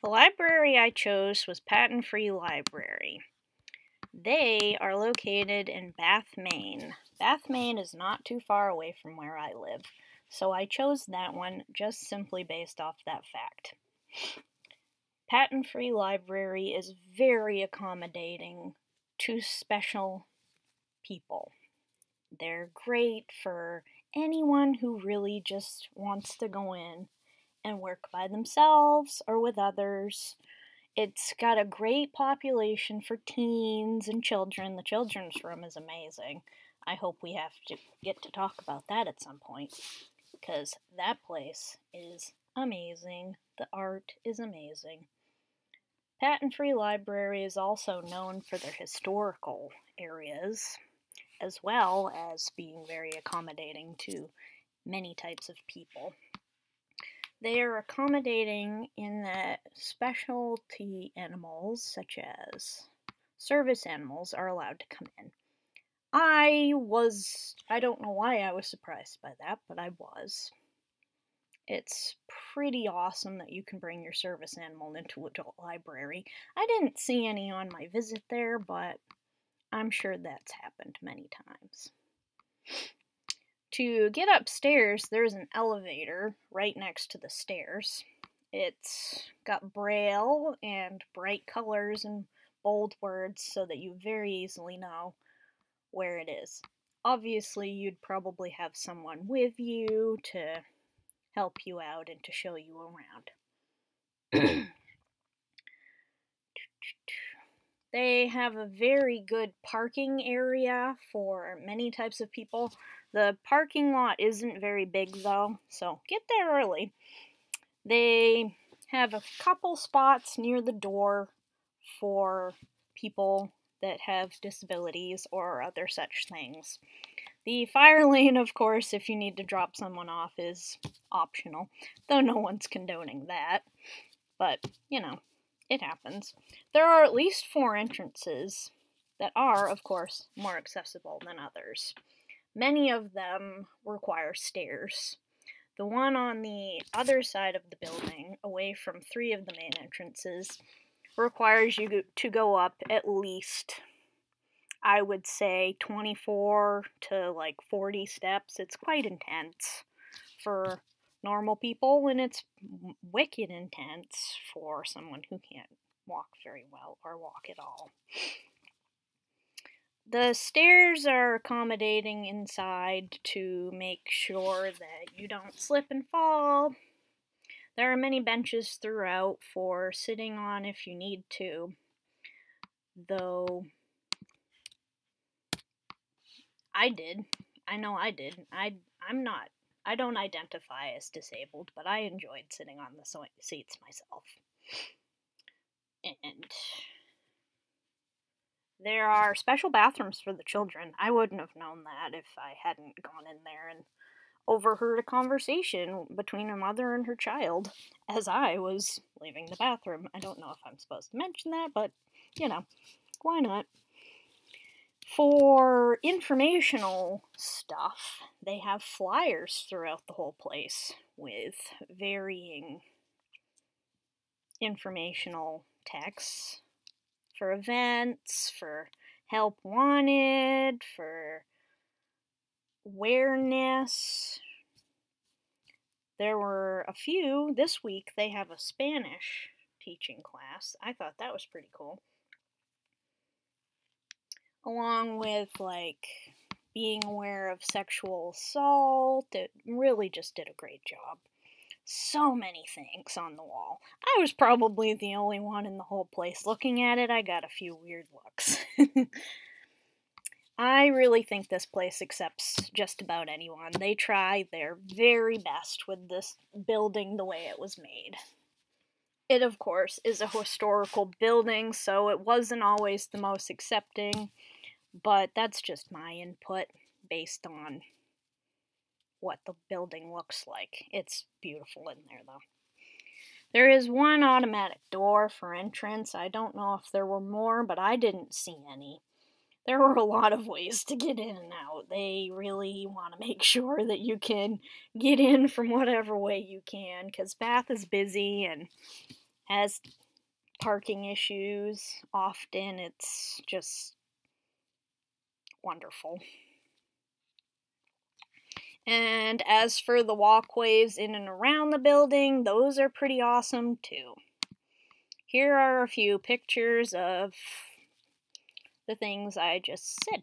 The library I chose was Patent Free Library. They are located in Bath, Maine. Bath, Maine is not too far away from where I live, so I chose that one just simply based off that fact. Patent Free Library is very accommodating to special people. They're great for anyone who really just wants to go in and work by themselves or with others. It's got a great population for teens and children. The children's room is amazing. I hope we have to get to talk about that at some point, because that place is amazing. The art is amazing. Patent Free Library is also known for their historical areas, as well as being very accommodating to many types of people. They are accommodating in that specialty animals, such as service animals, are allowed to come in. I don't know why I was surprised by that, but I was. It's pretty awesome that you can bring your service animal into a library. I didn't see any on my visit there, but I'm sure that's happened many times. To get upstairs, there's an elevator right next to the stairs. It's got braille and bright colors and bold words so that you very easily know where it is. Obviously, you'd probably have someone with you to help you out and to show you around. They have a very good parking area for many types of people. The parking lot isn't very big though, so get there early. They have a couple spots near the door for people that have disabilities or other such things. The fire lane, of course, if you need to drop someone off, is optional, though no one's condoning that. But, it happens. There are at least 4 entrances that are, of course, more accessible than others. Many of them require stairs. The one on the other side of the building, away from 3 of the main entrances, requires you to go up at least, I would say, 24 to 40 steps. It's quite intense for normal people, and it's wicked intense for someone who can't walk very well or walk at all. The stairs are accommodating inside to make sure that you don't slip and fall. There are many benches throughout for sitting on if you need to, though I did. I know I did. I don't identify as disabled, but I enjoyed sitting on the seats myself. And there are special bathrooms for the children. I wouldn't have known that if I hadn't gone in there and overheard a conversation between a mother and her child as I was leaving the bathroom. I don't know if I'm supposed to mention that, but, why not? For informational stuff, they have flyers throughout the whole place with varying informational texts for events, for help wanted, for awareness. There were a few. This week they have a Spanish teaching class. I thought that was pretty cool. Along with, being aware of sexual assault. It really just did a great job. So many things on the wall. I was probably the only one in the whole place looking at it. I got a few weird looks. I really think this place accepts just about anyone. They try their very best with this building the way it was made. It, of course, is a historical building, so it wasn't always the most accepting, but that's just my input based on what the building looks like. It's beautiful in there, though. There is one automatic door for entrance. I don't know if there were more, but I didn't see any. There were a lot of ways to get in and out. They really want to make sure that you can get in from whatever way you can, because Bath is busy and has parking issues often. It's just wonderful. And as for the walkways in and around the building, those are pretty awesome too. Here are a few pictures of the things I just said.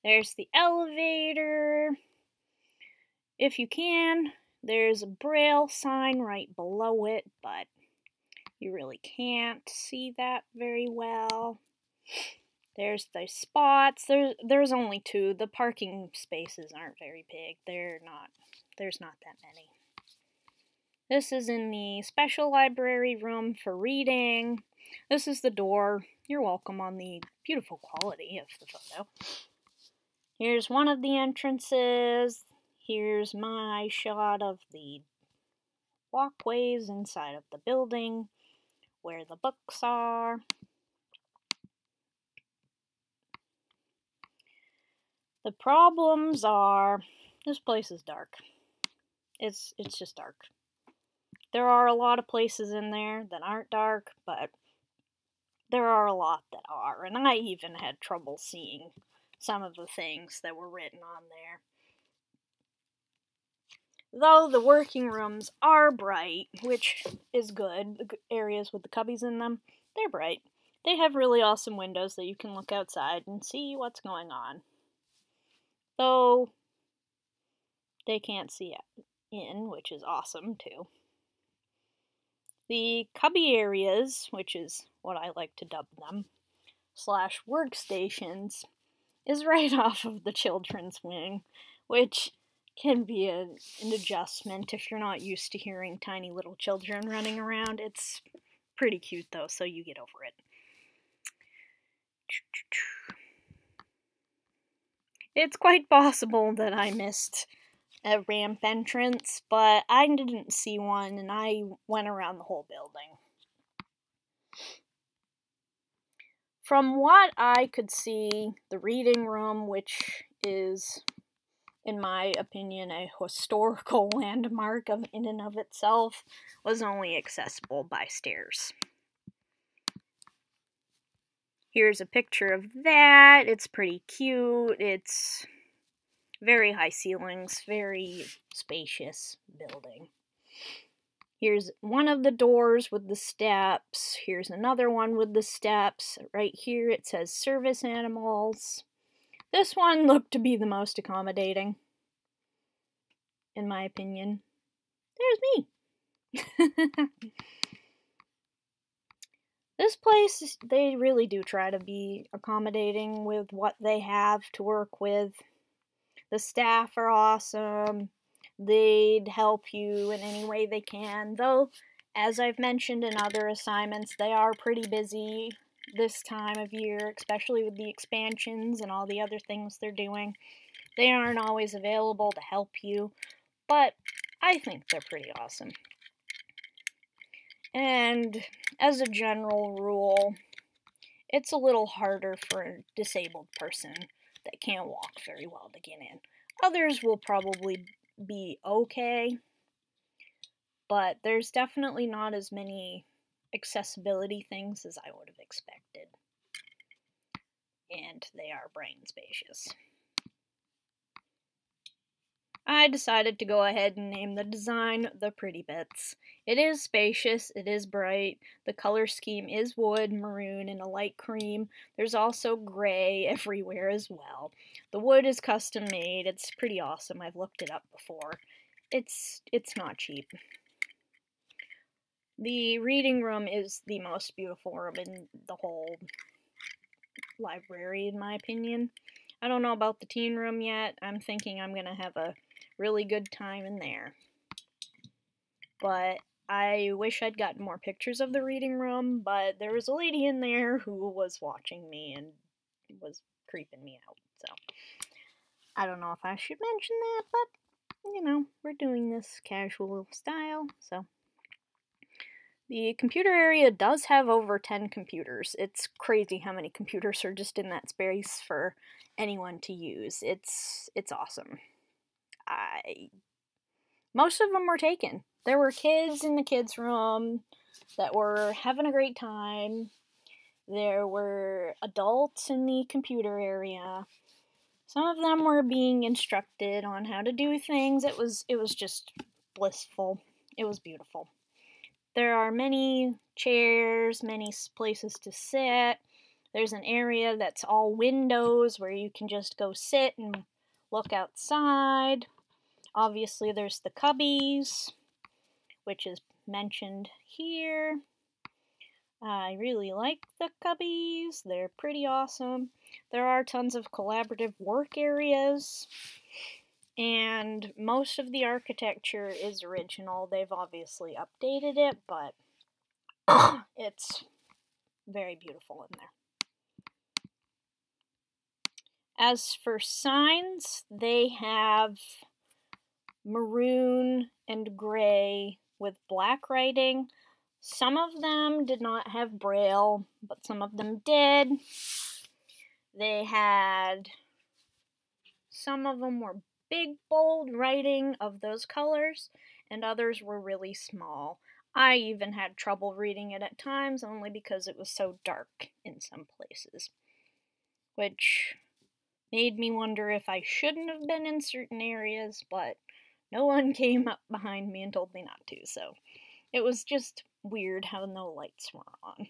There's the elevator. If you can, there's a Braille sign right below it, but you really can't see that very well. There's the spots. There's only 2. The parking spaces aren't very big. There's not that many. This is in the special library room for reading. This is the door. You're welcome on the beautiful quality of the photo. Here's one of the entrances. Here's my shot of the walkways inside of the building where the books are. The problems are, this place is dark. It's just dark. There are a lot of places in there that aren't dark, but there are a lot that are, and I even had trouble seeing some of the things that were written on there. Though the working rooms are bright, which is good, the areas with the cubbies in them, they're bright. They have really awesome windows that you can look outside and see what's going on. Though they can't see in, which is awesome too. The cubby areas, which is what I like to dub them, / workstations, is right off of the children's wing, which can be an adjustment if you're not used to hearing tiny little children running around. It's pretty cute though, so you get over it. It's quite possible that I missed a ramp entrance, but I didn't see one, and I went around the whole building. From what I could see, the reading room, which is, in my opinion, a historical landmark in and of itself, was only accessible by stairs. Here's a picture of that. It's pretty cute. It's very high ceilings, very spacious building. Here's one of the doors with the steps. Here's another one with the steps. Right here it says service animals. This one looked to be the most accommodating, in my opinion. There's me. This place, they really do try to be accommodating with what they have to work with. The staff are awesome. They'd help you in any way they can, though, as I've mentioned in other assignments, they are pretty busy this time of year, especially with the expansions and all the other things they're doing. They aren't always available to help you, but I think they're pretty awesome. And as a general rule, it's a little harder for a disabled person that can't walk very well to get in. Others will probably be okay, but there's definitely not as many accessibility things as I would have expected. And they are bright and spacious. I decided to go ahead and name the design The Pretty Bits. It is spacious, it is bright, the color scheme is wood, maroon, and a light cream. There's also gray everywhere as well. The wood is custom made, it's pretty awesome, I've looked it up before. It's not cheap. The reading room is the most beautiful room in the whole library, in my opinion. I don't know about the teen room yet. I'm thinking I'm gonna have a really good time in there. But I wish I'd gotten more pictures of the reading room, but there was a lady in there who was watching me and was creeping me out. So I don't know if I should mention that, but you know, we're doing this casual style, so. The computer area does have over 10 computers. It's crazy how many computers are just in that space for anyone to use. It's awesome. Most of them were taken. There were kids in the kids' room that were having a great time. There were adults in the computer area. Some of them were being instructed on how to do things. It was just blissful. It was beautiful. There are many chairs, many places to sit. There's an area that's all windows where you can just go sit and look outside. Obviously, there's the cubbies, which is mentioned here. I really like the cubbies. They're pretty awesome. There are tons of collaborative work areas. And most of the architecture is original. They've obviously updated it, but it's very beautiful in there. As for signs, they have maroon and gray with black writing. Some of them did not have Braille, but some of them did. Some of them were big, bold writing of those colors, and others were really small. I even had trouble reading it at times, only because it was so dark in some places, which made me wonder if I shouldn't have been in certain areas, but no one came up behind me and told me not to, so it was just weird how no lights were on.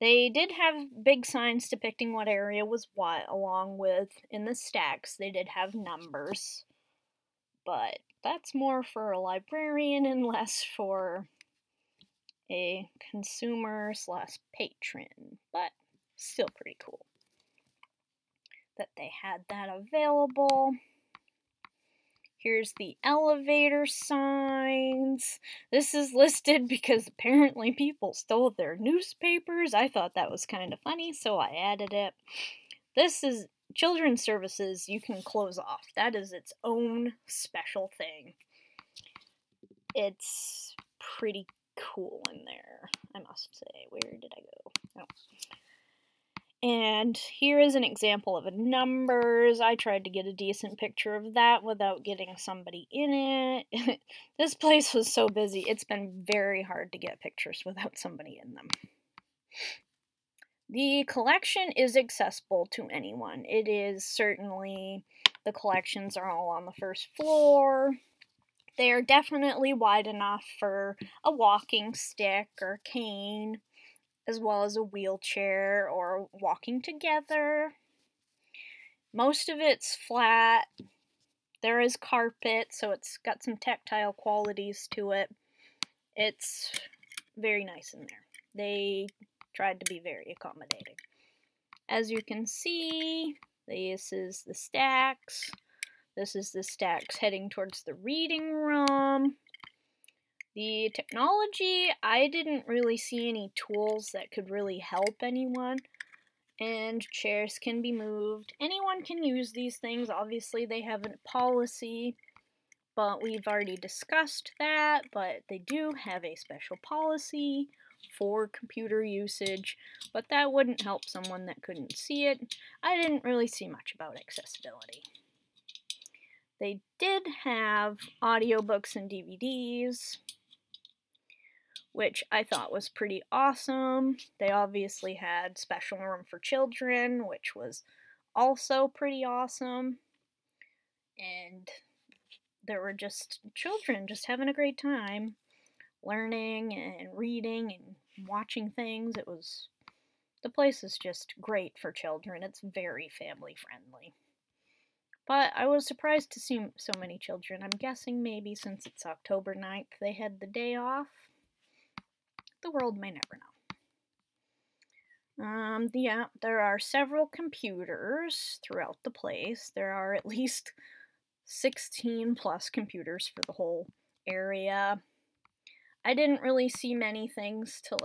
They did have big signs depicting what area was what, along with, in the stacks, they did have numbers. But that's more for a librarian and less for a consumer/patron. But still pretty cool that they had that available. Here's the elevator signs. This is listed because apparently people stole their newspapers. I thought that was kind of funny, so I added it. This is children's services you can close off. That is its own special thing. It's pretty cool in there, I must say. Where did I go? Oh. And here is an example of numbers. I tried to get a decent picture of that without getting somebody in it. This place was so busy, it's been very hard to get pictures without somebody in them. The collection is accessible to anyone. It is certainly, the collections are all on the first floor. They are definitely wide enough for a walking stick or cane, as well as a wheelchair or walking together. Most of it's flat. There is carpet, so it's got some tactile qualities to it. It's very nice in there. They tried to be very accommodating. As you can see, this is the stacks. This is the stacks heading towards the reading room. The technology, I didn't really see any tools that could really help anyone. And chairs can be moved. Anyone can use these things. Obviously, they have a policy, but we've already discussed that. But they do have a special policy for computer usage, but that wouldn't help someone that couldn't see it. I didn't really see much about accessibility. They did have audiobooks and DVDs, which I thought was pretty awesome. They obviously had special room for children, which was also pretty awesome. And there were just children just having a great time, learning and reading and watching things. The place is just great for children. It's very family friendly. But I was surprised to see so many children. I'm guessing maybe since it's October 9th, they had the day off. The world may never know. Yeah, there are several computers throughout the place. There are at least 16 plus computers for the whole area. I didn't really see many things to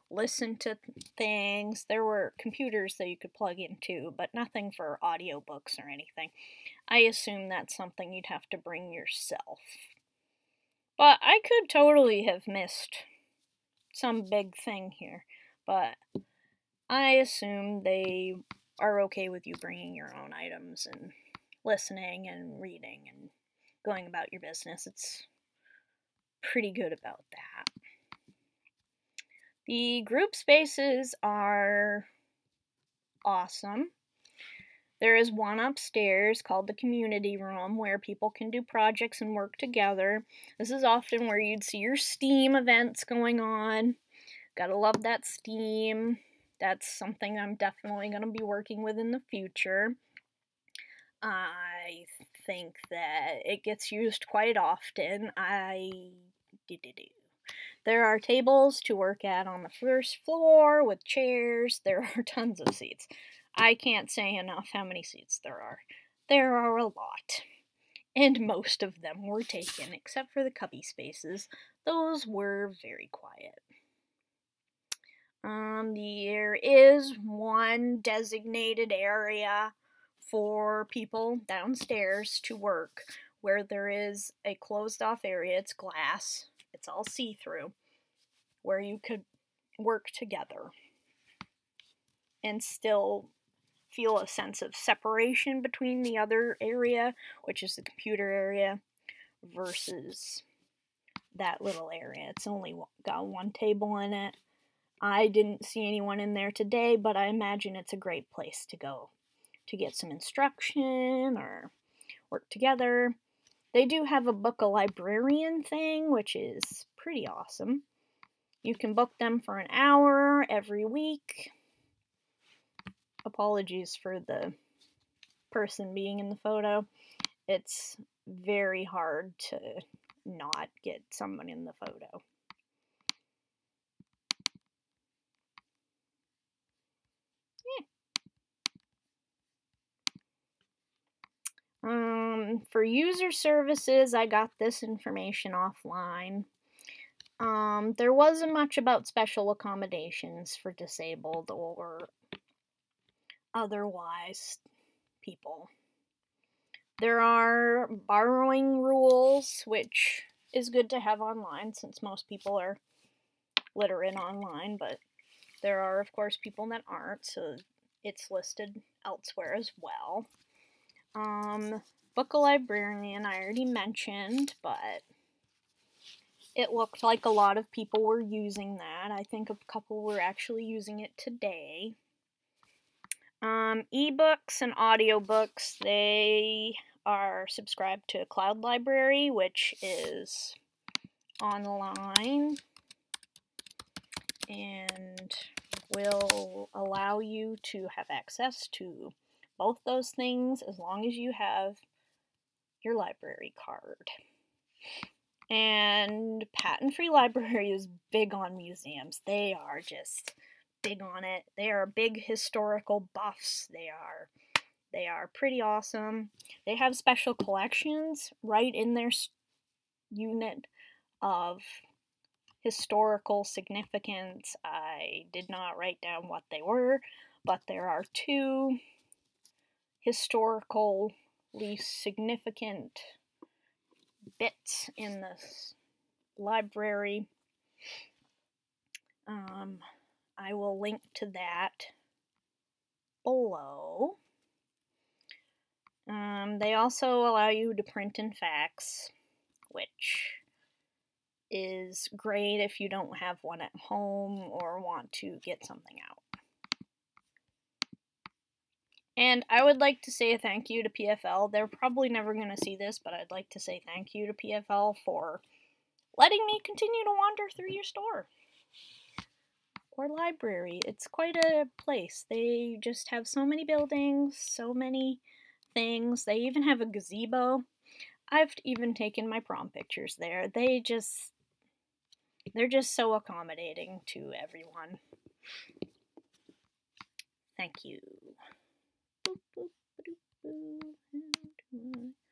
listen to things. There were computers that you could plug into, but nothing for audiobooks or anything. I assume that's something you'd have to bring yourself. But I could totally have missed some big thing here, but I assume they are okay with you bringing your own items and listening and reading and going about your business. It's pretty good about that. The group spaces are awesome. There is one upstairs called the community room where people can do projects and work together. This is often where you'd see your STEAM events going on. Gotta love that STEAM. That's something I'm definitely going to be working with in the future. I think that it gets used quite often. There are tables to work at on the first floor with chairs. There are tons of seats. I can't say enough how many seats there are. There are a lot. And most of them were taken, except for the cubby spaces. Those were very quiet. There is one designated area for people downstairs to work where there is a closed off area. It's glass. It's all see-through, where you could work together and still feel a sense of separation between the other area, which is the computer area, versus that little area. It's only got one table in it. I didn't see anyone in there today, but I imagine it's a great place to go to get some instruction or work together. They do have a book a librarian thing, which is pretty awesome. You can book them for an hour every week. Apologies for the person being in the photo. It's very hard to not get someone in the photo. For user services, I got this information offline. There wasn't much about special accommodations for disabled or otherwise people. There are borrowing rules, which is good to have online since most people are literate online, but there are, of course, people that aren't, so it's listed elsewhere as well. Book a librarian, I already mentioned, but it looked like a lot of people were using that. I think a couple were actually using it today. Ebooks and audiobooks, they are subscribed to a cloud library, which is online and will allow you to have access to both those things as long as you have your library card. And Patent Free Library is big on museums. They are just big on it. They are big historical buffs. They are pretty awesome. They have special collections right in their unit of historical significance. I did not write down what they were, but there are 2 historically significant bits in this library. I will link to that below. They also allow you to print and fax, which is great if you don't have one at home or want to get something out. And I would like to say a thank you to PFL. They're probably never going to see this, but I'd like to say thank you to PFL for letting me continue to wander through your store or library. It's quite a place. They just have so many buildings, so many things. They even have a gazebo. I've even taken my prom pictures there. They're just so accommodating to everyone. Thank you. Boop, boop, boop, boop.